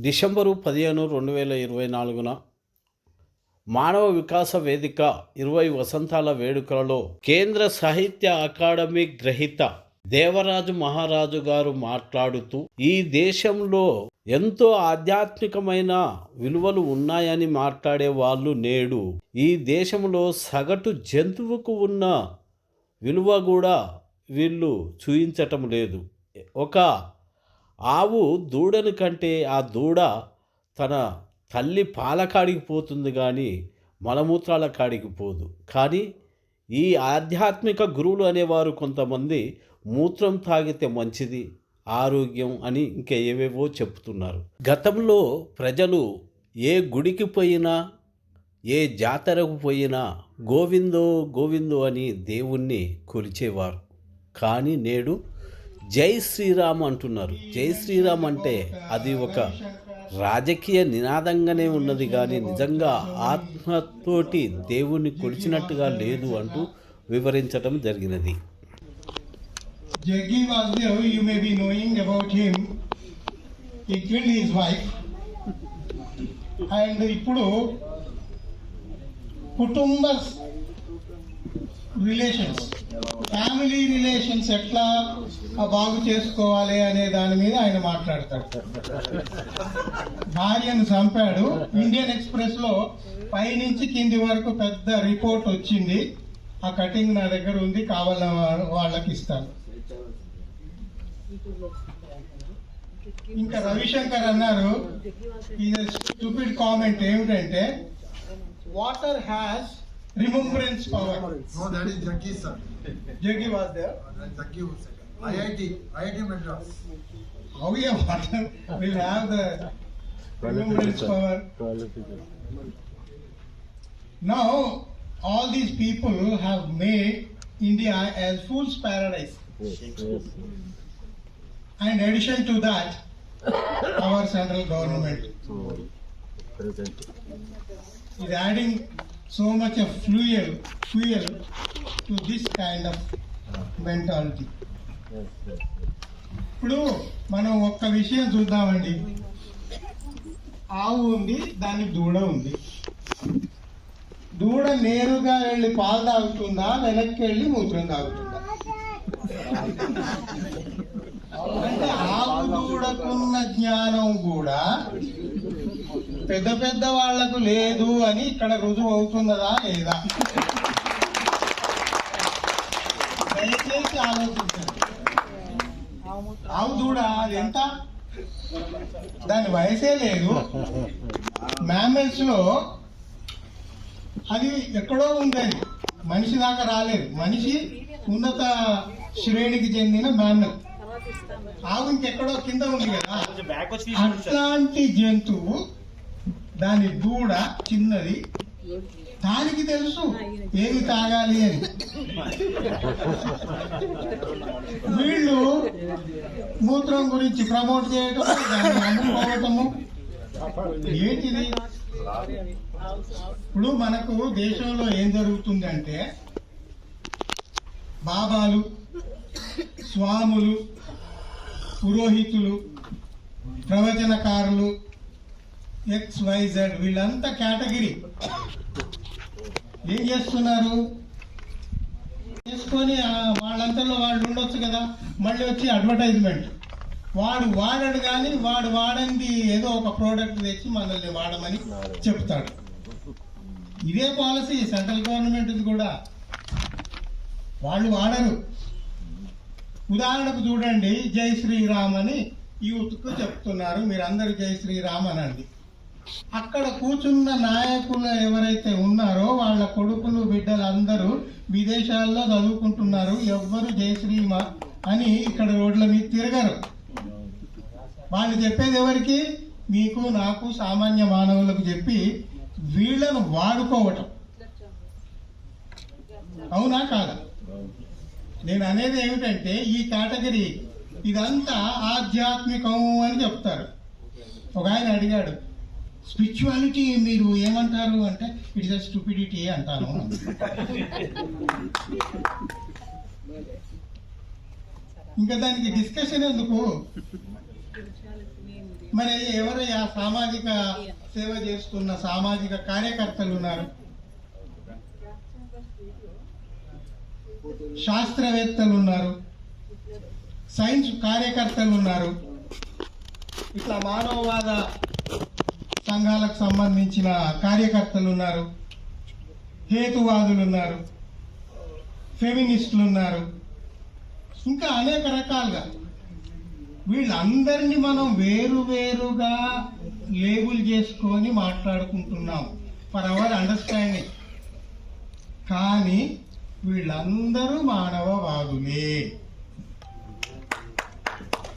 December 15, 2024న మానవ వికాస వేదిక 20 వసంతాల వేడుకలలో కేంద్ర సాహిత్య అకాడమీ గ్రహీత దేవరాజు మహారాజు గారు మాట్లాడుతూ, ఈ దేశంలో ఎంతో ఆధ్యాత్మికమైన విలువలు ఉన్నాయని మాట్లాడే వాళ్ళు నేడు ఈ దేశంలో సగటు జంతువుకు ఉన్న విలువ కూడా వీళ్ళు చూయించటం లేదు. ఒక ఆవు దూడని కంటే ఆ దూడ తన తల్లి పాల కాడికి పోతుంది కానీ మలమూత్రాల కాడికి పోదు. కానీ ఈ ఆధ్యాత్మిక గురువులు అనేవారు కొంతమంది మూత్రం తాగితే మంచిది, ఆరోగ్యం అని ఇంకా ఏవేవో చెప్తున్నారు. గతంలో ప్రజలు ఏ గుడికి పోయినా ఏ జాతరకు పోయినా గోవిందో గోవిందో అని దేవుణ్ణి కొలిచేవారు. కానీ నేడు జై శ్రీరామ్ అంటున్నారు. జై శ్రీరామ్ అంటే అది ఒక రాజకీయ నినాదంగానే ఉన్నది కానీ నిజంగా ఆత్మతోటి దేవుణ్ణి కొలిచినట్టుగా లేదు అంటూ వివరించడం జరిగినది. Jaggi Vasudev, you may be knowing about him. He killed his wife. And ఇప్పుడు కుటుంబ రిలేషన్స్, ఫ్యామిలీ రిలేషన్స్ ఎట్లా బాగు చేసుకోవాలి అనే దాని మీద ఆయన మాట్లాడతాడు. భార్యను చంపాడు. ఇండియన్ ఎక్స్ప్రెస్ లో పైనుంచి కింది వరకు పెద్ద రిపోర్ట్ వచ్చింది. ఆ కటింగ్ నా దగ్గర ఉంది, కావాలన్న వాళ్ళకి ఇస్తాను. ఇంకా రవిశంకర్ అన్నారు, ఇది స్టూపిడ్ కామెంట్ ఏమిటంటే, water has remembrance power. No, that is Jaggi sir. Jaggi was there. Jaggi was there. IIT Madras. How your water will have the remembrance power? Now, all these people have made India as fool's paradise. And in addition to that, our central government is adding so much of fuel to this kind of mentality. ఇప్పుడు మనం ఒక్క విషయం చూద్దామండి. ఆవు ఉంది, దానికి దూడ ఉంది. దూడ నేరుగా వెళ్ళి పాలు తాగుతుందా, వెనక్కి వెళ్ళి మూత్రం తాగుతుందా? అంటే ఆవు దూడకున్న జ్ఞానం కూడా పెద్ద పెద్ద వాళ్లకు లేదు అని ఇక్కడ రుజువు అవుతున్నదా లేదా? దయచేసి ఆలోచించండి. ఆవు దూడ ఎంత, దాని వయసే లేదు. మ్యామల్స్ లో అది ఎక్కడో ఉందని, మనిషి దాకా రాలేదు. మనిషి ఉన్నత శ్రేణికి చెందిన మ్యామల్. ఆవు ఇంకెక్కడో కింద ఉంది కదా. అట్లాంటి జంతువు, దాని దూడ చిన్నది, దానికి తెలుసు ఏది తాగాలి అని. వీళ్ళు మూత్రం గురించి ప్రమోట్ చేయటం, దాన్ని అమ్ముకోవటము ఏంటిది? ఇప్పుడు మనకు దేశంలో ఏం జరుగుతుంది అంటే, బాబాలు, స్వాములు, పురోహితులు, ప్రవచనకారులు, XYZ వీళ్ళంతా కేటగిరీ ఏం చేస్తున్నారు? చేసుకొని వాళ్ళంతలో వాళ్ళు ఉండొచ్చు కదా. మళ్ళీ వచ్చి అడ్వర్టైజ్మెంట్, వాడు వాడడు కానీ వాడు వాడంది ఏదో ఒక ప్రోడక్ట్ తెచ్చి మనల్ని వాడమని చెప్తాడు. ఇదే పాలసీ సెంట్రల్ గవర్నమెంట్ కూడా. వాళ్ళు వాడరు. ఉదాహరణకు చూడండి, జై శ్రీరామ్ అని యూత్కు చెప్తున్నారు, మీరందరూ జై శ్రీరామ్ అనండి. అక్కడ కూర్చున్న నాయకులు ఎవరైతే ఉన్నారో వాళ్ళ కొడుకులు బిడ్డలు అందరూ విదేశాల్లో చదువుకుంటున్నారు. ఎవ్వరు జై శ్రీమ అని ఇక్కడ రోడ్ల మీద తిరగరు. వాళ్ళు చెప్పేది ఎవరికి? మీకు, నాకు, సామాన్య మానవులకు చెప్పి వీళ్ళను వాడుకోవటం. అవునా కాదా? నేను అనేది ఏమిటంటే, ఈ కేటగిరీ ఇదంతా ఆధ్యాత్మికం అని చెప్తారు. ఒక ఆయన అడిగాడు, స్పిరిచువాలిటీ మీరు ఏమంటారు అంటే, ఇట్స్ అ స్టూపిడిటీ అంటాను. ఇంకా దానికి డిస్కషన్ ఎందుకు? మరి ఎవరయ్యా సామాజిక సేవ చేస్తున్న సామాజిక కార్యకర్తలు ఉన్నారు, శాస్త్రవేత్తలు ఉన్నారు, సైన్స్ కార్యకర్తలు ఉన్నారు, ఇట్లా మానవవాద సంఘాలకు సంబంధించిన కార్యకర్తలు ఉన్నారు, హేతువాదులు ఉన్నారు, ఫెమినిస్టులు ఉన్నారు, ఇంకా అనేక రకాలుగా. వీళ్ళందరినీ మనం వేరువేరుగా లేబుల్ చేసుకొని మాట్లాడుకుంటున్నాం ఫర్ అవర్ అండర్స్టాండింగ్. కానీ వీళ్ళందరూ మానవవాదులే.